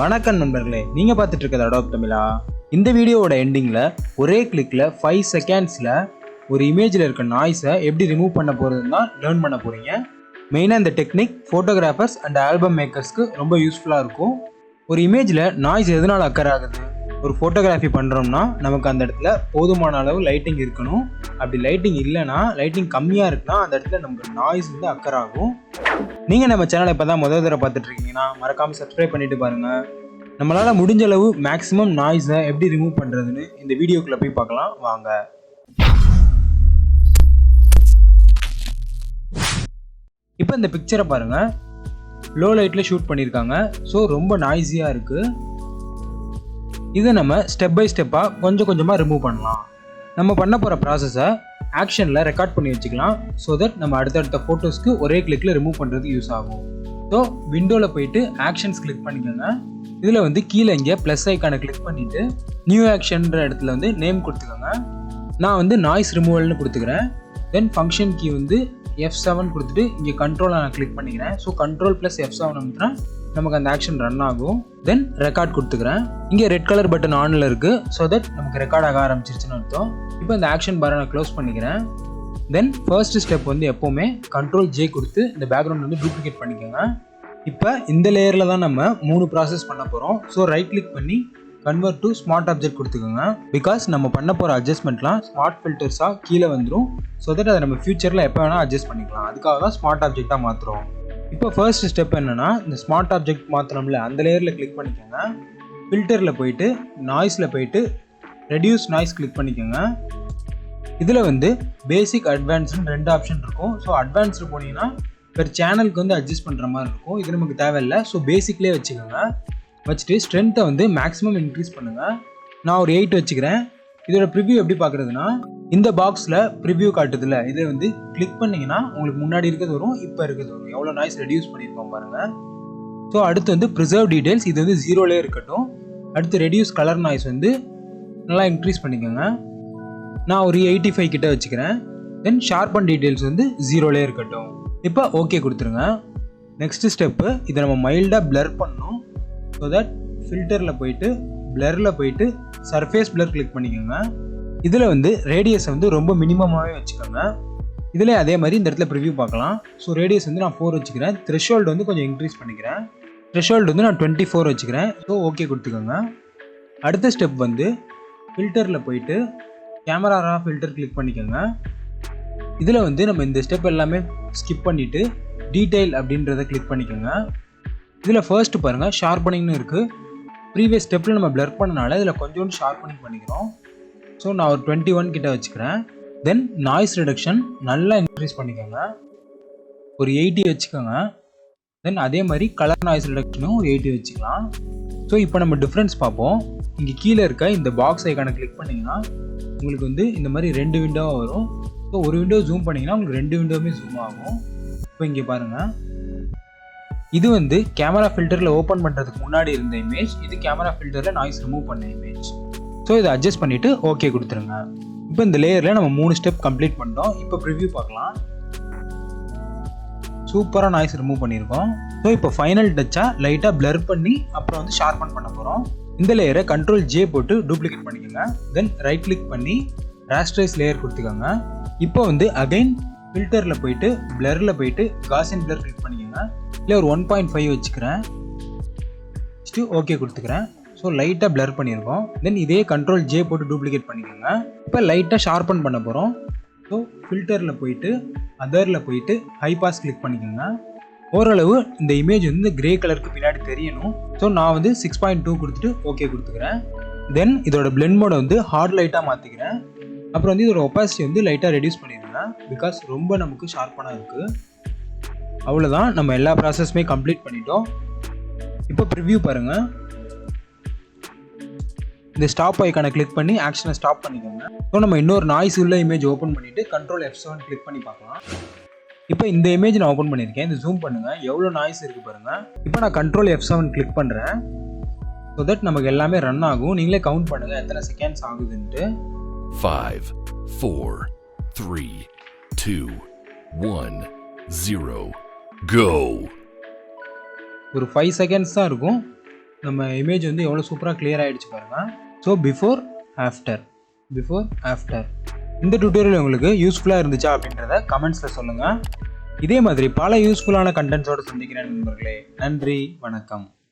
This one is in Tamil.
வணக்கம் நண்பர்களே, நீங்க பார்த்துட்டு இருக்கிறது அடாப் தமிழா. இந்த வீடியோவோட எண்டிங்ல ஒரே கிளிக்ல 5 செகண்ட்ஸ்ல ஒரு இமேஜ்ல இருக்க நாய்ஸை எப்படி ரிமூவ் பண்ண போறதுன்னு தான் லேர்ன் பண்ண போறீங்க. மெயினாக இந்த டெக்னிக் ஃபோட்டோகிராஃபர்ஸ் அண்ட் ஆல்பம் மேக்கர்ஸ்க்கு ரொம்ப யூஸ்ஃபுல்லாக இருக்கும். ஒரு இமேஜில் நாய்ஸ் எதனால் அக்கர் ஆகுது? ஒரு ஃபோட்டோகிராஃபி பண்ணுறோம்னா நமக்கு அந்த இடத்துல போதுமான அளவு லைட்டிங் இருக்கணும். அப்படி லைட்டிங் இல்லைன்னா, லைட்டிங் கம்மியாக இருக்குன்னா அந்த இடத்துல நமக்கு நாய்ஸ் வந்து அக்கர் ஆகும். நீங்கள் நம்ம சேனலை இப்போ தான் முதல் தடவை பார்த்துட்டு இருக்கீங்கன்னா மறக்காமல் சப்ஸ்கிரைப் பண்ணிட்டு பாருங்கள். நம்மளால் முடிஞ்ச அளவு மேக்ஸிமம் நாய்ஸை எப்படி ரிமூவ் பண்ணுறதுன்னு இந்த வீடியோக்குள்ளே போய் பார்க்கலாம் வாங்க. இப்போ இந்த பிக்சரை பாருங்கள், லோ லைட்டில் ஷூட் பண்ணியிருக்காங்க. ஸோ ரொம்ப நாய்ஸியாக இருக்குது. இதை நம்ம ஸ்டெப் பை ஸ்டெப்பாக கொஞ்சம் கொஞ்சமாக ரிமூவ் பண்ணலாம். நம்ம பண்ண போகிற ப்ராசஸை ஆக்ஷனில் ரெக்கார்ட் பண்ணி வச்சுக்கலாம். ஸோ தட் நம்ம அடுத்தடுத்த ஃபோட்டோஸ்க்கு ஒரே கிளிக்கில் ரிமூவ் பண்ணுறதுக்கு யூஸ் ஆகும். ஸோ விண்டோவில் போயிட்டு ஆக்ஷன்ஸ் கிளிக் பண்ணிக்கோங்க. இதில் வந்து கீழே இங்கே ப்ளஸ் ஐக்கானை கிளிக் பண்ணிவிட்டு நியூ ஆக்ஷன்ற இடத்துல வந்து நேம் கொடுத்துக்கோங்க. நான் வந்து நாய்ஸ் ரிமூவல்னு கொடுத்துக்கிறேன். தென் ஃபங்க்ஷன் கீ வந்து F7 கொடுத்துட்டு இங்கே கண்ட்ரோலை நான் கிளிக் பண்ணிக்கிறேன். ஸோ கண்ட்ரோல் ப்ளஸ் F7 அமுத்தினா நமக்கு அந்த ஆக்ஷன் ரன் ஆகும். தென் ரெக்கார்ட் கொடுத்துக்கிறேன். இங்கே ரெட் கலர் பட்டன் ஆனில் இருக்குது. ஸோ தட் நமக்கு ரெக்கார்ட் ஆக ஆரம்பிச்சிருச்சுன்னு அர்த்தம். இப்போ இந்த ஆக்ஷன் பாரை நான் க்ளோஸ் பண்ணிக்கிறேன். தென் ஃபர்ஸ்ட் ஸ்டெப் வந்து எப்போவுமே கண்ட்ரோல் J கொடுத்து இந்த பேக்ரவுண்ட் வந்து டூப்ளிகேட் பண்ணிக்கோங்க. இப்போ இந்த லேயரில் தான் நம்ம 3 ப்ராசஸ் பண்ண போகிறோம். ஸோ ரைட் கிளிக் பண்ணி கன்வெர்ட் டு ஸ்மார்ட் ஆப்ஜெக்ட் கொடுத்துக்கோங்க. பிகாஸ் நம்ம பண்ண போகிற அட்ஜஸ்ட்மெண்ட்லாம் ஸ்மார்ட் ஃபில்டர்ஸாக கீழே வந்துடும். ஸோ தட் அதை நம்ம ஃபியூச்சரில் எப்போ வேணால் அட்ஜஸ்ட் பண்ணிக்கலாம். அதுக்காக தான் ஸ்மார்ட் ஆப்ஜெக்டாக மாற்றுறோம். இப்போ ஃபர்ஸ்ட் ஸ்டெப் என்னென்னா, இந்த ஸ்மார்ட் ஆப்ஜெக்ட் மாற்றணும்ல அந்த லேயரில் கிளிக் பண்ணிக்கோங்க. ஃபில்டரில் போயிட்டு நாய்ஸில் போயிட்டு ரெடியூஸ் நாய்ஸ் கிளிக் பண்ணிக்கோங்க. இதில் வந்து பேசிக் அட்வான்ஸ்னு 2 ஆப்ஷன் இருக்கும். ஸோ அட்வான்ஸ்டு போனீங்கன்னா பெர் சேனலுக்கு வந்து அட்ஜஸ்ட் பண்ணுற மாதிரி இருக்கும். இது நமக்கு தேவையில்லை. ஸோ பேசிக்லேயே வச்சுக்கோங்க. வச்சுட்டு ஸ்ட்ரென்த்தை வந்து மேக்ஸிமம் இன்க்ரீஸ் பண்ணுங்கள். நான் ஒரு 8 வச்சுக்கிறேன். இதோட ப்ரிவ்யூ எப்படி பார்க்குறதுனா, இந்த பாக்ஸில் ப்ரிவ்யூ காட்டுதில்ல, இதை வந்து கிளிக் பண்ணிங்கன்னா உங்களுக்கு முன்னாடி இருக்கிறது வரும், இப்போ இருக்கிறது வரும். எவ்வளோ நாய்ஸ் ரெடியூஸ் பண்ணியிருக்கோம் பாருங்கள். ஸோ அடுத்து வந்து ப்ரிசர்வ் டீடைல்ஸ், இது வந்து 0லே இருக்கட்டும். அடுத்து ரெடியூஸ் கலர் நாய்ஸ் வந்து நல்லா இன்க்ரீஸ் பண்ணிக்கோங்க. நான் ஒரு 85 கிட்ட வச்சுக்கிறேன். தென் ஷார்பன் டீடைல்ஸ் வந்து 0லே இருக்கட்டும். இப்போ ஓகே கொடுத்துருங்க. நெக்ஸ்ட் ஸ்டெப்பு, இதை நம்ம மைல்டாக பிளர் பண்ணணும். ஸோ தட் ஃபில்டரில் போயிட்டு பிளரில் போயிட்டு சர்ஃபேஸ் பிளர் கிளிக் பண்ணிக்கோங்க. இதில் வந்து ரேடியஸை வந்து ரொம்ப மினிமமாகவே வச்சுக்கோங்க. இதில் அதே மாதிரி இந்த இடத்துல ப்ரிவ்யூ பார்க்கலாம். ஸோ ரேடியஸ் வந்து நான் 4 வச்சுக்கிறேன். த்ரெஷோல்டு வந்து கொஞ்சம் இன்க்ரீஸ் பண்ணிக்கிறேன். த்ரெஷோல்டு வந்து நான் 24 வச்சுக்கிறேன். ஸோ ஓகே கொடுத்துக்கோங்க. அடுத்த ஸ்டெப் வந்து ஃபில்டரில் போயிட்டு கேமரா ரா ஃபில்டர் கிளிக் பண்ணிக்கோங்க. இதில் வந்து நம்ம இந்த ஸ்டெப் எல்லாமே ஸ்கிப் பண்ணிவிட்டு டீட்டெயில் அப்படின்றத கிளிக் பண்ணிக்கோங்க. இதில் ஃபர்ஸ்ட் பாருங்கள், ஷார்பனிங்னு இருக்குது. ப்ரீவியஸ் ஸ்டெப்பில் நம்ம பிளர் பண்ணனால இதில் கொஞ்சோண்டு ஷார்பனிங் பண்ணிக்கிறோம். ஸோ நான் ஒரு 21 கிட்ட வச்சுக்கிறேன். தென் நாய்ஸ் ரிடக்ஷன் நல்லா இன்க்ரீஸ் பண்ணிக்கோங்க. ஒரு 80 வச்சுக்கோங்க. தென் அதே மாதிரி கலர் நாய்ஸ் ரிடக்ஷனும் ஒரு 80 வச்சுக்கலாம். ஸோ இப்போ நம்ம டிஃப்ரென்ஸ் பார்ப்போம். இங்கே கீழே இருக்க இந்த பாக்ஸ் ஐக்கானை கிளிக் பண்ணிங்கன்னா உங்களுக்கு வந்து இந்த மாதிரி 2 விண்டோவாக வரும். ஸோ ஒரு விண்டோ ஜூம் பண்ணிங்கன்னா உங்களுக்கு 2 விண்டோவுமே ஜூம் ஆகும். இப்போ இங்கே பாருங்கள், இது வந்து கேமரா ஃபில்டரில் ஓப்பன் பண்ணுறதுக்கு முன்னாடி இருந்த இமேஜ். இது கேமரா ஃபில்டரில் நாய்ஸ் ரிமூவ் பண்ண இமேஜ். ஸோ இதை அட்ஜஸ்ட் பண்ணிவிட்டு ஓகே கொடுத்துருங்க. இப்போ இந்த லேயரில் நம்ம 3 ஸ்டெப் கம்ப்ளீட் பண்ணிட்டோம். இப்போ ப்ரிவ்யூ பார்க்கலாம். சூப்பராக நாய்ஸ் ரிமூவ் பண்ணியிருக்கோம். ஸோ இப்போ ஃபைனல் டச்சாக லைட்டாக பிளர் பண்ணி அப்புறம் வந்து ஷார்பன் பண்ண போகிறோம். இந்த லேயரை கண்ட்ரோல் J போட்டு டூப்ளிகேட் பண்ணிக்கோங்க. தென் ரைட் கிளிக் பண்ணி ராஸ்டரைஸ் லேயர் கொடுத்துக்கோங்க. இப்போ வந்து அகைன் ஃபில்டரில் போயிட்டு பிளரில் போயிட்டு காசியன் பிளர் கிளிக் பண்ணிக்கோங்க. இல்லை ஒரு 1.5 வச்சுக்கிறேன். ஓகே கொடுத்துக்கிறேன். ஸோ லைட்டாக பிளர் பண்ணியிருக்கோம். தென் இதே கண்ட்ரோல் J போட்டு டூப்ளிகேட் பண்ணிக்கோங்க. இப்போ லைட்டாக ஷார்பன் பண்ண போகிறோம். ஸோ ஃபில்டரில் போயிட்டு அதரில் போயிட்டு ஹை பாஸ் கிளிக் பண்ணிக்கோங்க. ஓரளவு இந்த இமேஜ் வந்து கிரே கலருக்கு பின்னாடி தெரியணும். ஸோ நான் வந்து 6.2 கொடுத்துட்டு ஓகே கொடுத்துக்கிறேன். தென் இதோட பிளெண்ட் மோடை வந்து ஹார்ட் லைட்டாக மாற்றிக்கிறேன். அப்புறம் வந்து இதோட ஒப்பாசிட்டி வந்து லைட்டாக ரெடியூஸ் பண்ணிடுங்க. பிகாஸ் ரொம்ப நமக்கு ஷார்ப்பனாக இருக்குது. அவ்வளோதான், நம்ம எல்லா ப்ராசஸுமே கம்ப்ளீட் பண்ணிட்டோம். இப்போ ப்ரிவ்யூ பாருங்கள். இந்த ஸ்டாப் ஐக்கானை கிளிக் பண்ணி ஆக்ஷனை ஸ்டாப் பண்ணிக்கோங்க. ஸோ நம்ம இன்னொரு நாய்ஸ் உள்ள இமேஜ் ஓப்பன் பண்ணிவிட்டு கண்ட்ரோல் F7 கிளிக் பண்ணி பார்க்கலாம். இப்போ இந்த இமேஜ் நான் ஓப்பன் பண்ணியிருக்கேன். இந்த ஜூம் பண்ணுங்கள், எவ்வளோ நாய்ஸ் இருக்குது பாருங்கள். இப்போ நான் கண்ட்ரோல் F7 கிளிக் பண்ணுறேன். ஸோ தட் நமக்கு எல்லாமே ரன் ஆகும். நீங்களே கவுண்ட் பண்ணுங்கள் எத்தனை செகண்ட்ஸ் ஆகுதுன்ட்டு. 5 4 3 2 1 0 go. ஒரு 5 செகண்ட்ஸ் தான் இருக்கும். நம்ம இமேஜ் வந்து எவ்வளோ சூப்பராக கிளியர் ஆகிடுச்சு பாருங்கள். So before after. இந்த டியூட்டோரியல் உங்களுக்கு யூஸ்ஃபுல்லாக இருந்துச்சா அப்படின்றத கமெண்ட்ஸில் சொல்லுங்கள். இதே மாதிரி பல யூஸ்ஃபுல்லான கண்டென்ட்ஸோடு சந்திக்கிறேன் நண்பர்களே. நன்றி, வணக்கம்.